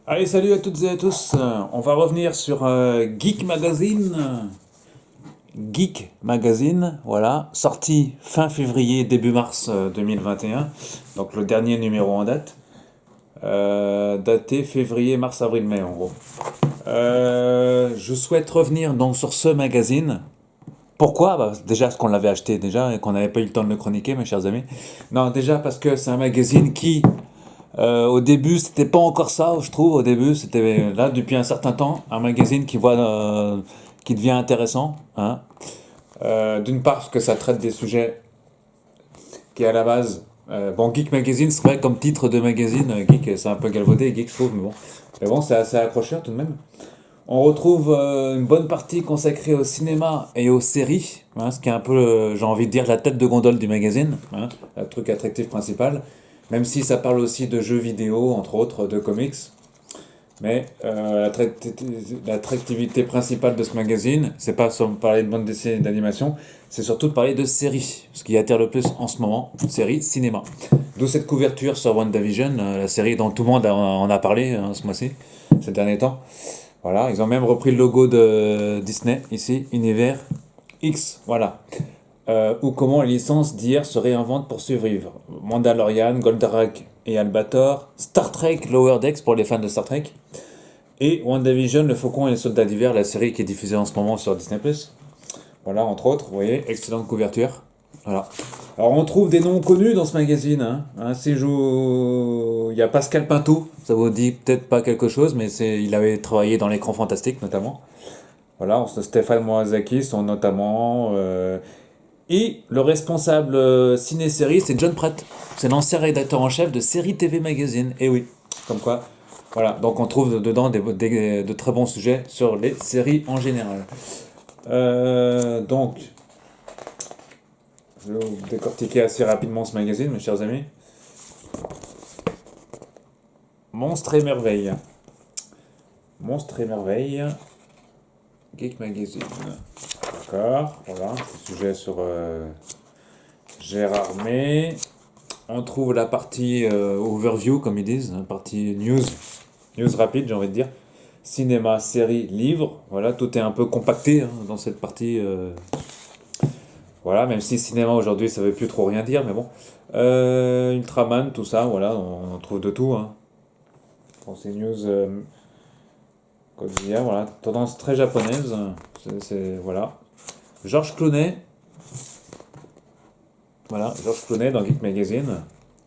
Allez, salut à toutes et à tous. On va revenir sur Geek Magazine. Geek Magazine, voilà, sorti fin février, début mars 2021. Donc le dernier numéro en date. Daté février, mars, avril, mai en gros. Je souhaite revenir donc sur ce magazine. Pourquoi? Déjà parce qu'on l'avait acheté déjà et qu'on n'avait pas eu le temps de le chroniquer, mes chers amis. Non, déjà parce que c'est un magazine qui au début, c'était pas encore ça, je trouve. Au début, c'était là depuis un certain temps un magazine qui devient intéressant. Hein. D'une part, parce que ça traite des sujets qui, à la base, bon, Geek Magazine, c'est vrai comme titre de magazine, Geek, c'est un peu galvaudé, Geek, je trouve, mais bon, c'est assez accrocheur tout de même. On retrouve une bonne partie consacrée au cinéma et aux séries, hein, ce qui est un peu, j'ai envie de dire, la tête de gondole du magazine, hein, le truc attractif principal. Même si ça parle aussi de jeux vidéo, entre autres, de comics. Mais l'attractivité principale de ce magazine, c'est pas seulement parler de bande dessinée et d'animation, c'est surtout de parler de séries. Ce qui attire le plus en ce moment, séries, cinéma. D'où cette couverture sur WandaVision, la série dont tout le monde en a parlé ce mois-ci, ces derniers temps. Voilà, ils ont même repris le logo de Disney, ici, Univers X, voilà. Ou comment les licences d'hier se réinventent pour survivre. Mandalorian, Goldorak et Albator, Star Trek Lower Decks pour les fans de Star Trek, et WandaVision, Le Faucon et les Soldats d'hiver, la série qui est diffusée en ce moment sur Disney+. Voilà, entre autres, vous voyez, excellente couverture. Voilà. Alors on trouve des noms connus dans ce magazine. Il y a Pascal Pinto, ça vous dit peut-être pas quelque chose, mais il avait travaillé dans l'écran fantastique notamment. Voilà, Stéphane Moazaki sont notamment. Et le responsable ciné-série, c'est John Pratt. C'est l'ancien rédacteur en chef de Série TV Magazine. Et oui, comme quoi. Voilà, donc on trouve dedans de très bons sujets sur les séries en général. Donc, je vais vous décortiquer assez rapidement ce magazine, mes chers amis. Monstres et merveilles. Monstres et merveilles. Geek Magazine. D'accord, voilà, sujet sur Gérard May. On trouve la partie overview, comme ils disent, la partie news rapide, j'ai envie de dire. Cinéma, série, livre, voilà, tout est un peu compacté dans cette partie. Voilà, même si cinéma aujourd'hui ça veut plus trop rien dire, mais bon. Ultraman, tout ça, voilà, on trouve de tout. Pour ces news quotidiennes, voilà, tendance très japonaise. Voilà. Georges Clooney, voilà, Georges Clooney dans Geek Magazine.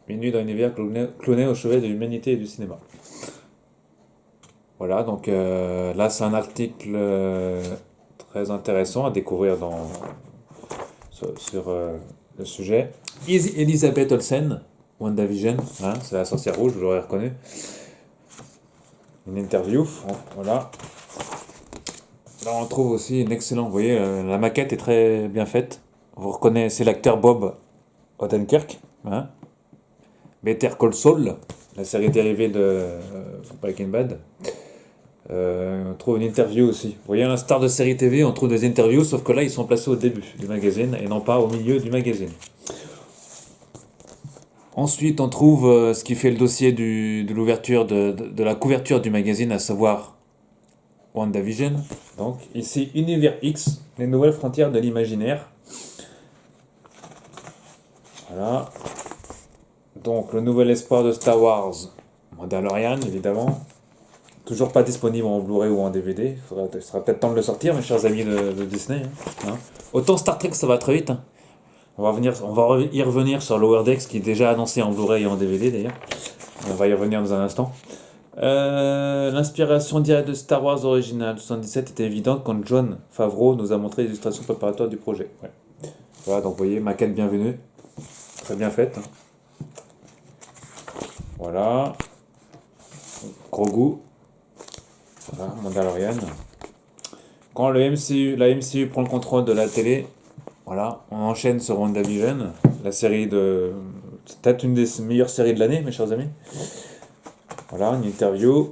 Minuit dans l'univers, Clooney au chevet de l'humanité et du cinéma. Voilà, donc là c'est un article très intéressant à découvrir sur le sujet. Elisabeth Olsen, WandaVision, c'est la sorcière rouge, vous l'aurez reconnu. Une interview, voilà. Là on trouve aussi une excellente, vous voyez, la maquette est très bien faite. Vous reconnaissez l'acteur Bob Odenkirk, Better Call Saul, la série dérivée de Breaking Bad. On trouve une interview aussi. Vous voyez, à l'instar de série TV, on trouve des interviews, sauf que là, ils sont placés au début du magazine et non pas au milieu du magazine. Ensuite, on trouve ce qui fait le dossier de l'ouverture de la couverture du magazine, à savoir WandaVision. Donc, ici, Univers X, les nouvelles frontières de l'imaginaire. Voilà. Donc, le nouvel espoir de Star Wars, Mandalorian, évidemment. Toujours pas disponible en Blu-ray ou en DVD. Il sera peut-être temps de le sortir, mes chers amis de Disney. Autant Star Trek, ça va très vite. On va y revenir sur Lower Decks, qui est déjà annoncé en Blu-ray et en DVD d'ailleurs. On va y revenir dans un instant. L'inspiration directe de Star Wars original 77 était évidente quand Jon Favreau nous a montré les illustrations préparatoires du projet. Ouais. Voilà, donc vous voyez, maquette bienvenue. Très bien faite. Voilà. Gros goût. Voilà, Mandalorian. Quand la MCU prend le contrôle de la télé, voilà, on enchaîne sur WandaVision, la série de. C'est peut-être une des meilleures séries de l'année, mes chers amis. Voilà, une interview.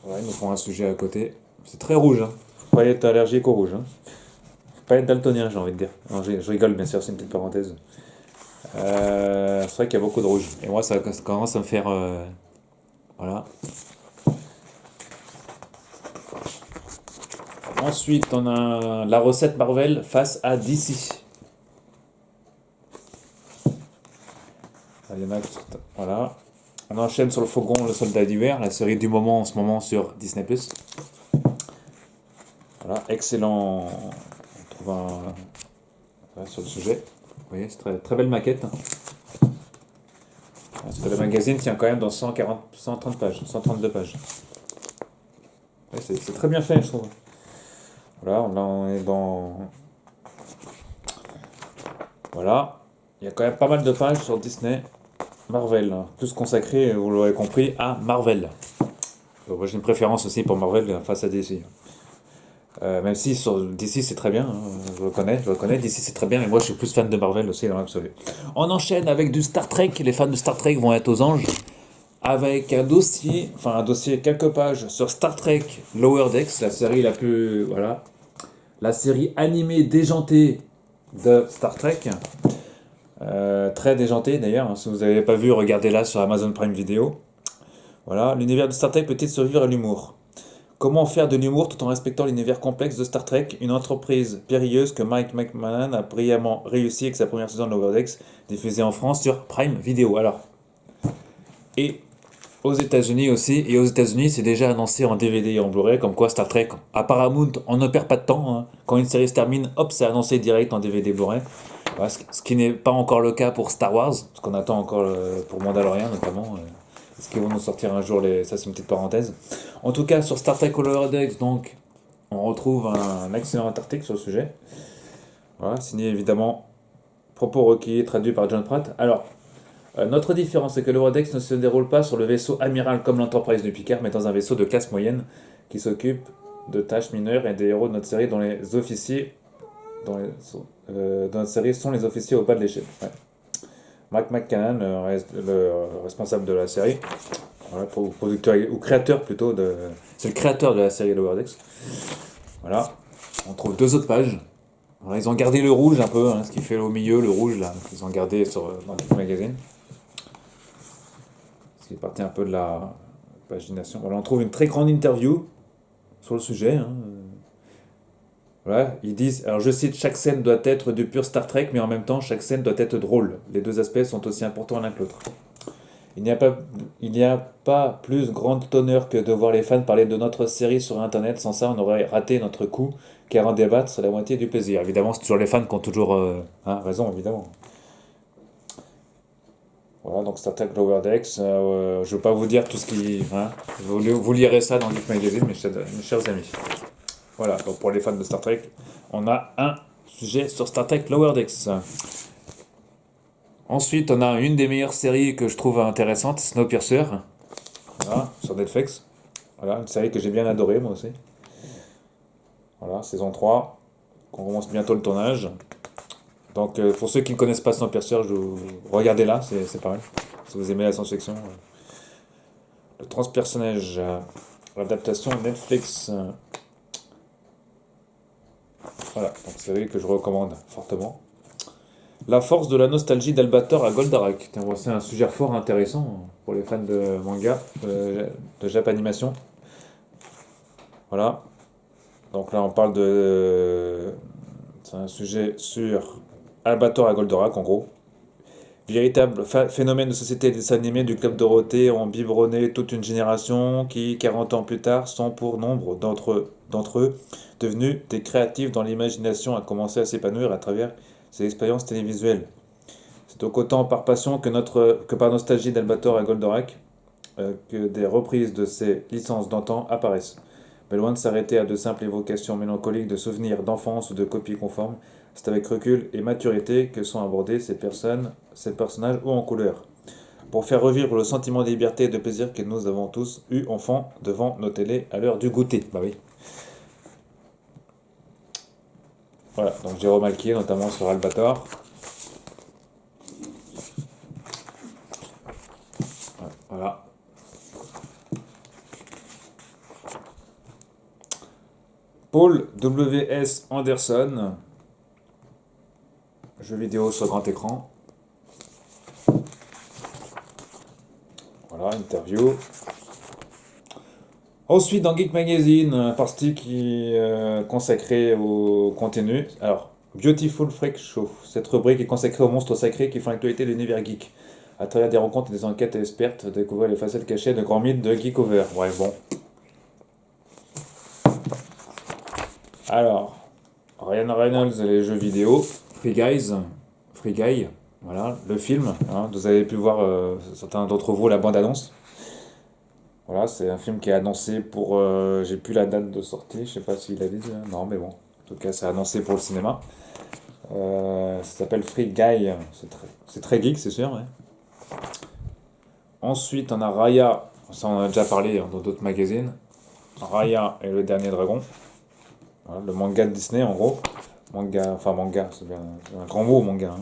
Voilà, ils nous font un sujet à côté. C'est très rouge, Faut pas être allergique au rouge, Faut pas être daltonien, j'ai envie de dire. Non, je rigole, bien sûr, c'est une petite parenthèse. C'est vrai qu'il y a beaucoup de rouge. Et moi, ça commence à me faire Voilà. Ensuite, on a la recette Marvel face à DC. Il y en a, voilà. On enchaîne sur le Faucon, le Soldat d'hiver, la série du moment en ce moment sur Disney+. Voilà, excellent. On trouve voilà, sur le sujet. Vous voyez, c'est très, très belle maquette. Parce que le magazine tient quand même dans 130 pages, 132 pages. Ouais, c'est très bien fait, je trouve. Voilà, là on est dans. Voilà. Il y a quand même pas mal de pages sur Disney. Marvel, hein. Plus consacré, vous l'aurez compris, à Marvel. Donc, moi j'ai une préférence aussi pour Marvel face à DC. Même si sur DC c'est très bien, hein, je le reconnais, DC c'est très bien, mais moi je suis plus fan de Marvel aussi dans l'absolu. On enchaîne avec du Star Trek, les fans de Star Trek vont être aux anges, avec un dossier, quelques pages sur Star Trek Lower Decks, la série la plus, voilà, la série animée déjantée de Star Trek. Très déjantée d'ailleurs, hein, si vous n'avez pas vu, regardez-la sur Amazon Prime Video. Voilà, l'univers de Star Trek peut-il survivre à l'humour? Comment faire de l'humour tout en respectant l'univers complexe de Star Trek, une entreprise périlleuse que Mike McMahon a brillamment réussi avec sa première saison de Lower Decks, diffusée en France sur Prime Video. Alors, et aux États-Unis aussi, et aux États-Unis c'est déjà annoncé en DVD et en Blu-ray, comme quoi Star Trek, à Paramount, on ne perd pas de temps, hein. Quand une série se termine, hop, c'est annoncé direct en DVD Blu-ray. Voilà, ce qui n'est pas encore le cas pour Star Wars, parce qu'on attend encore pour Mandalorian notamment. Est-ce qu'ils vont nous sortir un jour les... Ça, c'est une petite parenthèse. En tout cas, sur Star Trek Lower Decks, donc, on retrouve un excellent article sur le sujet. Voilà, signé évidemment Propos requis, traduit par John Pratt. Alors, notre différence, c'est que Lower Decks ne se déroule pas sur le vaisseau amiral comme l'Enterprise de Picard, mais dans un vaisseau de classe moyenne qui s'occupe de tâches mineures et des héros de notre série dont les officiers dans notre série sont les officiers au bas de l'échelle. Ouais. Mike McCann, le responsable de la série, voilà, producteur ou créateur plutôt c'est le créateur de la série Lower Decks. Voilà, on trouve deux autres pages. Alors, ils ont gardé le rouge un peu, hein, ce qui fait au milieu, le rouge là, ils ont gardé dans le magazine. Ce qui est parti un peu de la pagination. Voilà, on trouve une très grande interview sur le sujet. Hein. Voilà, ils disent, alors je cite, chaque scène doit être du pur Star Trek, mais en même temps, chaque scène doit être drôle. Les deux aspects sont aussi importants l'un que l'autre. Il n'y a pas plus grande honneur que de voir les fans parler de notre série sur Internet. Sans ça, on aurait raté notre coup, car en débattre, c'est la moitié du plaisir. Évidemment, c'est toujours les fans qui ont toujours raison, évidemment. Voilà, donc Star Trek Lower Decks. Je ne veux pas vous dire tout ce qui... Hein, vous lirez ça dans Geek Magazine, mes chers amis. Voilà, donc pour les fans de Star Trek, on a un sujet sur Star Trek Lower Decks. Ensuite, on a une des meilleures séries que je trouve intéressante, Snowpiercer, voilà, sur Netflix. Voilà, une série que j'ai bien adorée, moi aussi. Voilà, saison 3, qu'on commence bientôt le tournage. Donc, pour ceux qui ne connaissent pas Snowpiercer, regardez-la, c'est pas mal. Si vous aimez la science-fiction. Le transpersonnage, l'adaptation Netflix. Voilà, donc série que je recommande fortement. La force de la nostalgie d'Albator à Goldorak. C'est un sujet fort intéressant pour les fans de manga, de Japanimation. Voilà. Donc là, on parle de. C'est un sujet sur Albator à Goldorak, en gros. Véritable phénomène de société et dessin animé du Club Dorothée ont biberonné toute une génération qui, 40 ans plus tard, sont pour nombre d'entre eux devenus des créatifs dont l'imagination a commencé à s'épanouir à travers ces expériences télévisuelles. C'est donc autant par passion que par nostalgie d'Albator à Goldorak que des reprises de ces licences d'antan apparaissent. Mais loin de s'arrêter à de simples évocations mélancoliques de souvenirs d'enfance ou de copies conformes, c'est avec recul et maturité que sont abordés ces personnages hauts en couleur. Pour faire revivre le sentiment de liberté et de plaisir que nous avons tous eu enfant devant nos télés à l'heure du goûter. Bah oui. Voilà, donc Jérôme Alquier notamment sur Albator. Voilà. Paul W.S. Anderson. Jeux vidéo sur grand écran. Voilà, interview. Ensuite, dans Geek Magazine, partie qui est consacrée au contenu. Alors, Beautiful Freak Show. Cette rubrique est consacrée aux monstres sacrés qui font l'actualité de l'univers geek. À travers des rencontres et des enquêtes expertes, découvrir les facettes cachées de grands mythes de Geekover. Ouais, bon. Alors, Ryan Reynolds et les jeux vidéo. Free Guys. Free Guy. Voilà, le film. Hein, vous avez pu voir, certains d'entre vous, la bande-annonce. Voilà, c'est un film qui est annoncé pour. J'ai plus la date de sortie, je sais pas s'il a dit. Non, mais bon. En tout cas, c'est annoncé pour le cinéma. Ça s'appelle Free Guy. C'est très geek, c'est sûr. Ouais. Ensuite, on a Raya. Ça, on en a déjà parlé dans d'autres magazines. Raya et le dernier dragon. Voilà, le manga de Disney, en gros. Manga, enfin manga, c'est un grand mot, manga. Hein.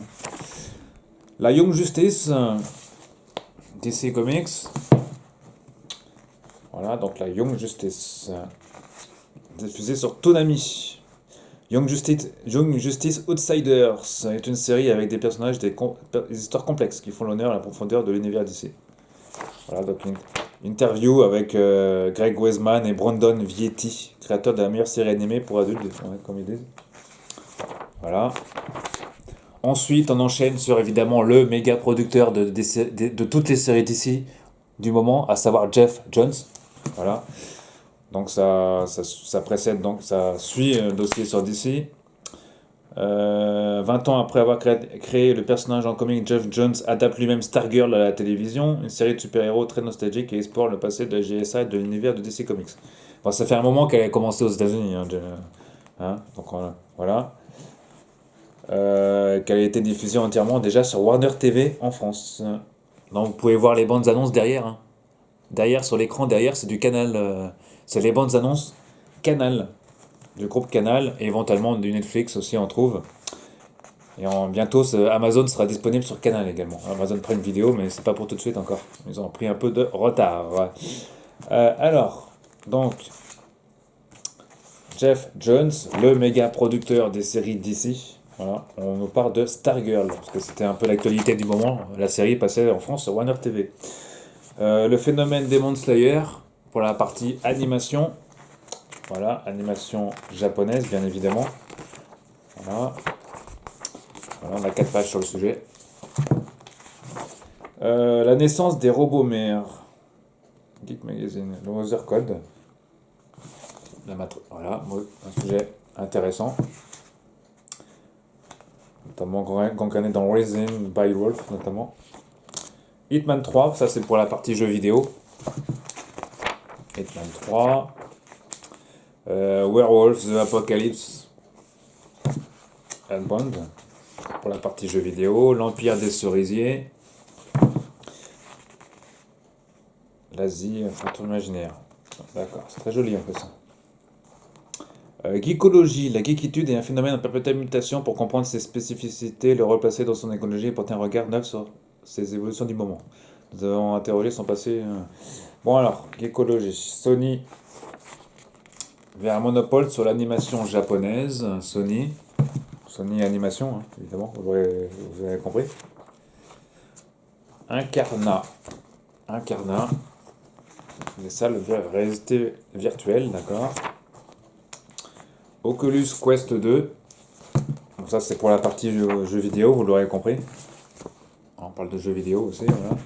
La Young Justice. DC Comics. Voilà, donc la Young Justice. Diffusée sur Toonami. Young Justice Outsiders est une série avec des personnages, des histoires complexes qui font l'honneur et la profondeur de l'univers d'ici. Voilà, donc une interview avec Greg Weisman et Brandon Vietti, créateurs de la meilleure série animée pour adultes, ouais, comme ils disent. Voilà. Ensuite, on enchaîne sur évidemment le méga producteur de toutes les séries d'ici du moment, à savoir Jeff Jones. Voilà. Donc ça précède, donc ça suit le dossier sur DC. 20 ans après avoir créé le personnage en comics, Jeff Jones adapte lui-même Stargirl à la télévision, une série de super-héros très nostalgique et explore le passé de la GSA et de l'univers de DC Comics. Bon, ça fait un moment qu'elle a commencé aux États-Unis, hein, donc voilà. Qu'elle a été diffusée entièrement déjà sur Warner TV en France. Donc vous pouvez voir les bandes annonces derrière. Hein. Derrière, sur l'écran, derrière, c'est du Canal. C'est les bandes annonces Canal, du groupe Canal, et éventuellement du Netflix aussi, on trouve. Et bientôt, Amazon sera disponible sur Canal également. Amazon Prime Video, mais c'est pas pour tout de suite encore. Ils ont pris un peu de retard. Alors, donc, Jeff Jones, le méga producteur des séries DC. Voilà, on nous parle de Stargirl, parce que c'était un peu l'actualité du moment. La série passait en France sur Warner TV. Le phénomène Demon Slayer, pour la partie animation. Voilà, animation japonaise, bien évidemment. Voilà. Voilà, on a 4 pages sur le sujet. La naissance des robots mères. Geek Magazine. Le Mother Code. Voilà, un sujet intéressant. Notamment gangrené dans Raising by Wolf, notamment. Hitman 3, ça c'est pour la partie jeux vidéo. Hitman 3. Werewolf the Apocalypse. Hellbound. Pour la partie jeux vidéo. L'Empire des Cerisiers. L'Asie, fantôme imaginaire. D'accord, c'est très joli en fait ça. Geekologie, la geekitude est un phénomène en perpétuelle mutation. Pour comprendre ses spécificités, le replacer dans son écologie et porter un regard neuf sur ses évolutions du moment. Nous avons interrogé son passé. Bon alors, geekologie. Sony vers un monopole sur l'animation japonaise. Sony Animation, hein, évidemment, vous avez compris. Incarna. Les salles de réalité virtuelle, d'accord. Oculus Quest 2. Donc ça c'est pour la partie jeux vidéo, vous l'aurez compris. On parle de jeux vidéo aussi, voilà.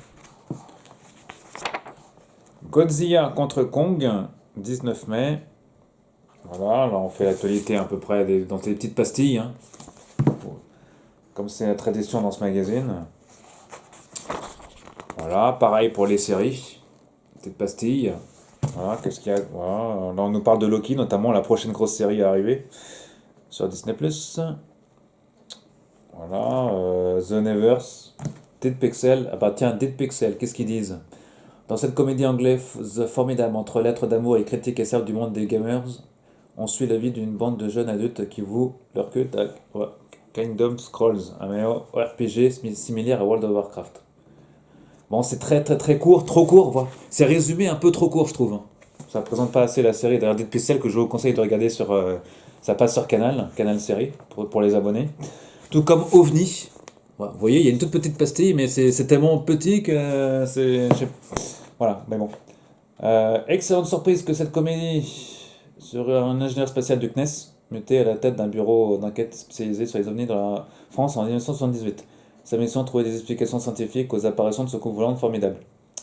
Godzilla contre Kong, 19 mai. Voilà, là on fait l'actualité à peu près dans des petites pastilles. Hein. Comme c'est la tradition dans ce magazine. Voilà, pareil pour les séries. Petites pastilles. Voilà, qu'est-ce qu'il y a? Voilà. Là, on nous parle de Loki, notamment la prochaine grosse série à arriver sur Disney+. Voilà, The Nevers, Dead Pixel. Ah bah tiens, Dead Pixel, qu'est-ce qu'ils disent? Dans cette comédie anglaise formidable entre lettres d'amour et critiques et celles du monde des gamers, on suit la vie d'une bande de jeunes adultes qui vouent leur culte à Kingdom Scrolls, un RPG similaire à World of Warcraft. Bon, c'est très très très court, trop court, voilà. C'est résumé un peu trop court, je trouve. Ça ne présente pas assez la série. D'ailleurs, Dead Pixel que je vous conseille de regarder sur. Ça passe sur Canal Série, pour les abonnés. Tout comme OVNI. Voilà, vous voyez, il y a une toute petite pastille, mais c'est tellement petit que Voilà, mais bon. Excellente surprise que cette comédie sur un ingénieur spatial du CNES, muté à la tête d'un bureau d'enquête spécialisé sur les ovnis dans la France en 1978. Sa mission, trouver des explications scientifiques aux apparitions de ce couple volant formidable.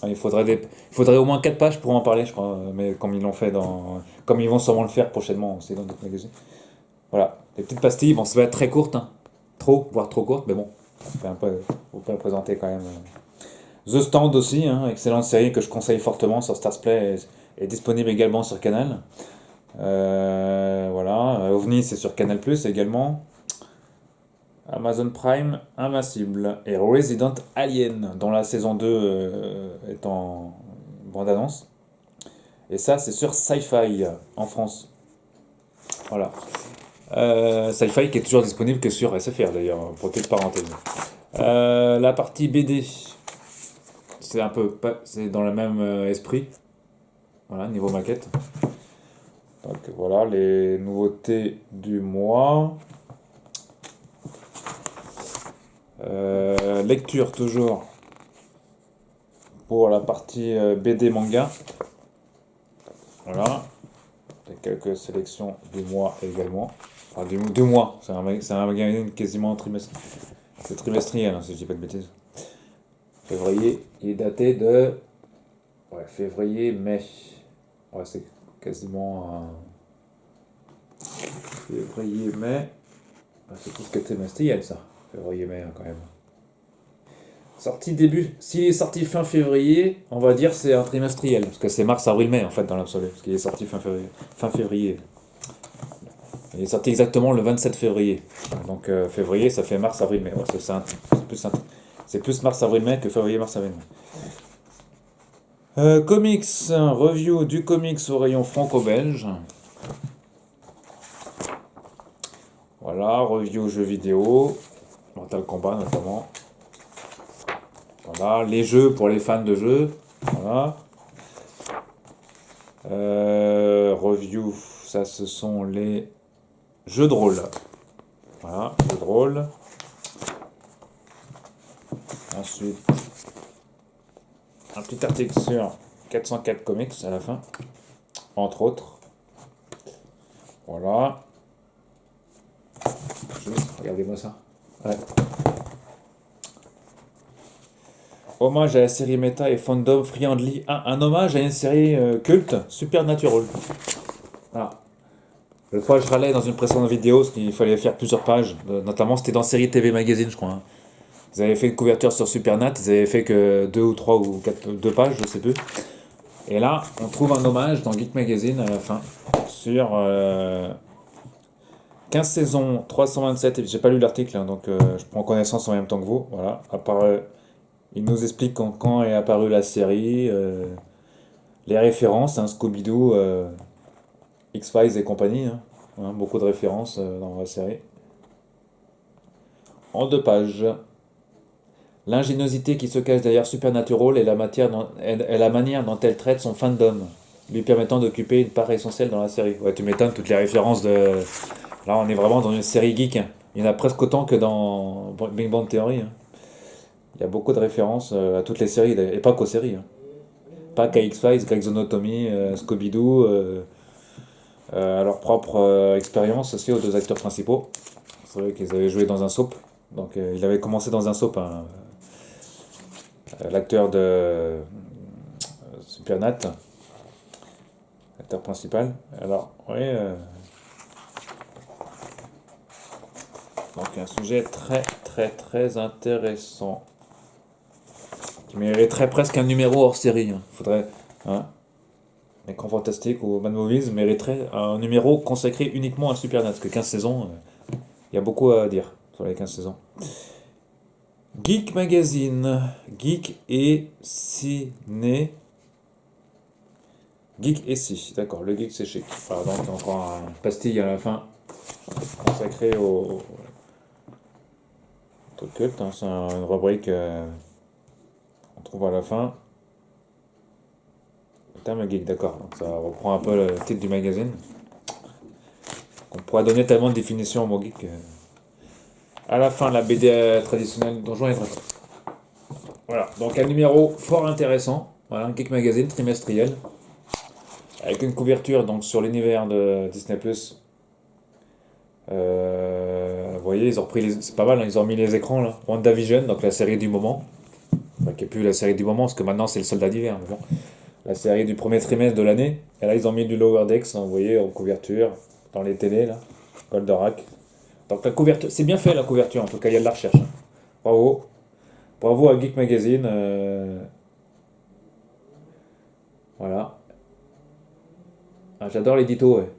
Il faudrait au moins 4 pages pour en parler, je crois, mais comme ils l'ont fait comme ils vont sûrement le faire prochainement aussi dans d'autres magazines. Voilà, les petites pastilles, bon, ça va être très courte, hein. Trop, voire trop courte, mais bon, faut pas le présenter quand même. The Stand aussi, hein, excellente série que je conseille fortement sur Starsplay est disponible également sur Canal. Voilà, OVNI c'est sur Canal Plus également. Amazon Prime, Invincible et Resident Alien, dont la saison 2 est en bande-annonce. Et ça, c'est sur Sci-Fi en France. Voilà. Sci-Fi qui est toujours disponible que sur SFR d'ailleurs, pour toute parenthèse. La partie BD, c'est dans le même esprit. Voilà, niveau maquette. Donc voilà les nouveautés du mois. Lecture toujours pour la partie BD manga. Voilà. Et quelques sélections du mois également. Enfin, du mois. C'est un magazine quasiment trimestriel. C'est trimestriel, hein, si je dis pas de bêtises. Février, il est daté de. Ouais, février-mai. Ouais, c'est quasiment. Février-mai. C'est tout ce que trimestriel, ça. Février-mai, hein, quand même. Sorti début. S'il est sorti fin février, on va dire c'est un trimestriel. Parce que c'est mars, avril, mai, en fait, dans l'absolu. Parce qu'il est sorti fin février. Fin février. Il est sorti exactement le 27 février. Donc février, ça fait mars, avril, mai. Ouais, c'est plus mars, avril, mai que février, mars, avril, mai. Comics, review du comics au rayon franco-belge. Voilà, review jeux vidéo. Mortal Kombat notamment. Voilà, les jeux pour les fans de jeux. Voilà. Review, ça ce sont les jeux de rôle. Voilà, jeux de rôle. Ensuite, un petit article sur 404 comics à la fin, entre autres. Voilà. Regardez-moi ça. Ouais. Hommage à la série Meta et Fandom Friendly. Un hommage à une série culte, Supernatural. Voilà. Le fois, je râlais dans une précédente vidéo, parce qu'il fallait faire plusieurs pages. Notamment, c'était dans Série TV Magazine, je crois, hein. Ils avaient fait une couverture sur Supernat, ils avaient fait que 2 ou 3 ou 4 pages, je sais plus. Et là, on trouve un hommage dans Geek Magazine à la fin, sur 15 saisons, 327, j'ai pas lu l'article, hein, donc je prends connaissance en même temps que vous. Voilà. Il nous explique quand est apparue la série, les références, hein, Scooby-Doo, X-Files et compagnie, hein. Hein, beaucoup de références dans la série. En 2 pages. L'ingéniosité qui se cache derrière Supernatural est la manière dont elle traite son fandom, lui permettant d'occuper une part essentielle dans la série. Ouais, tu m'étonnes, toutes les références de. Là, on est vraiment dans une série geek, hein. Il y en a presque autant que dans Big Bang Theory, hein. Il y a beaucoup de références à toutes les séries, et pas qu'aux séries, hein. Pas qu'à X-Files, Grey's Anatomy, Scooby-Doo, à leur propre expérience aussi aux 2 acteurs principaux. C'est vrai qu'ils avaient joué dans un soap. Donc il avait commencé dans un soap, hein, l'acteur de Supernat, l'acteur principal. Alors, oui. Donc un sujet très très très intéressant. Qui mériterait presque un numéro hors série, hein. Faudrait. Hein, Écran Fantastique ou Mad Movies mériterait un numéro consacré uniquement à Supernat. Parce que 15 saisons, il y a beaucoup à dire sur les 15 saisons. Geek Magazine, Geek et Ciné. Geek et Si, d'accord, le geek c'est chic. Voilà, donc encore un pastille à la fin consacré au truc culte, hein. C'est une rubrique qu'on trouve à la fin. Le terme geek, d'accord, donc ça reprend un peu le titre du magazine. On pourrait donner tellement de définitions au mot geek. À la fin, la BD traditionnelle Donjons et Dragons. Voilà, donc un numéro fort intéressant. Voilà, un Geek Magazine trimestriel. avec une couverture donc sur l'univers de Disney+. Vous voyez, ils ont repris c'est pas mal, hein, ils ont mis les écrans là. WandaVision, donc la série du moment. Enfin, qui est plus la série du moment, parce que maintenant c'est le soldat d'hiver. Mais bon, la série du premier trimestre de l'année. Et là, ils ont mis du Lower Decks, hein, vous voyez, en couverture, dans les télés là. Goldorak. Donc la couverture, c'est bien fait la couverture, en tout cas il y a de la recherche, hein. Bravo. Bravo à Geek Magazine. Voilà. Ah, j'adore l'édito, ouais.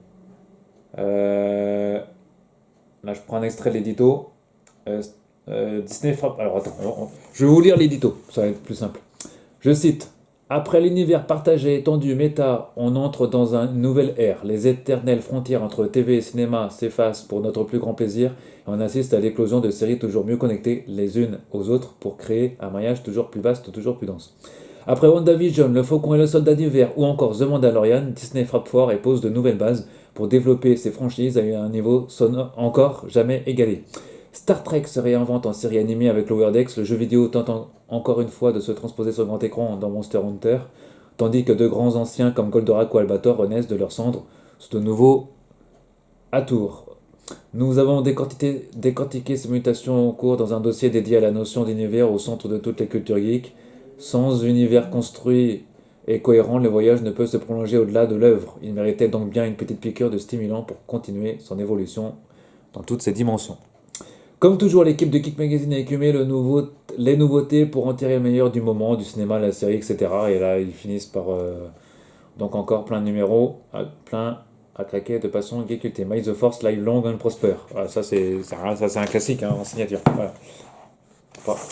Euh, Là, je prends un extrait de l'édito. Euh, Disney frappe. Alors attends, je vais vous lire l'édito, ça va être plus simple. Je cite. Après l'univers partagé, étendu, méta, on entre dans une nouvelle ère. Les éternelles frontières entre TV et cinéma s'effacent pour notre plus grand plaisir et on assiste à l'éclosion de séries toujours mieux connectées les unes aux autres pour créer un maillage toujours plus vaste, toujours plus dense. Après WandaVision, Le Faucon et le Soldat d'hiver ou encore The Mandalorian, Disney frappe fort et pose de nouvelles bases pour développer ses franchises à un niveau sonore encore jamais égalé. Star Trek se réinvente en série animée avec Lower Decks, le jeu vidéo tente encore une fois de se transposer sur grand écran dans Monster Hunter, tandis que de grands anciens comme Goldorak ou Albator renaissent de leurs cendres sous de nouveaux atours. Nous avons décortiqué ces mutations en cours dans un dossier dédié à la notion d'univers au centre de toutes les cultures geeks. Sans univers construit et cohérent, le voyage ne peut se prolonger au-delà de l'œuvre. Il méritait donc bien une petite piqûre de stimulant pour continuer son évolution dans toutes ses dimensions. Comme toujours, l'équipe de Geek Magazine a écumé les nouveautés pour en tirer le meilleur du moment, du cinéma, de la série, etc. Et là, ils finissent par donc encore plein de numéros, plein à claquer de façon geekutée. May the Force live long and prosper. Voilà, ça c'est un classique, hein, en signature. Voilà.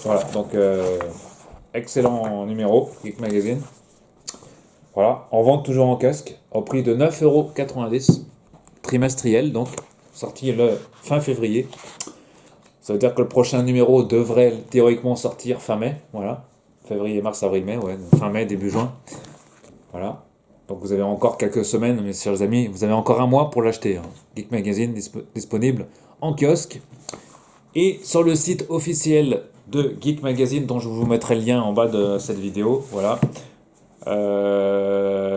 Voilà, donc excellent numéro, Geek Magazine. Voilà, en vente toujours en casque, au prix de 9,90 €, trimestriel, donc sorti le fin février. Ça veut dire que le prochain numéro devrait théoriquement sortir fin mai, voilà. Février, mars, avril, mai, ouais, fin mai, début juin. Voilà. Donc vous avez encore quelques semaines, mes chers amis, vous avez encore un mois pour l'acheter, hein. Geek Magazine disponible en kiosque et sur le site officiel de Geek Magazine, dont je vous mettrai le lien en bas de cette vidéo. Voilà.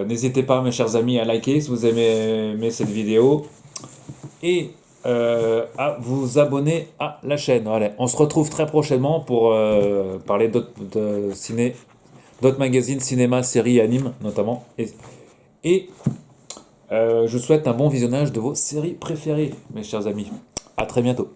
N'hésitez pas, mes chers amis, à liker si vous aimez cette vidéo et à vous abonner à la chaîne. Allez, on se retrouve très prochainement pour parler d'autres magazines, cinéma, séries, animes notamment. Et je vous souhaite un bon visionnage de vos séries préférées, mes chers amis. À très bientôt.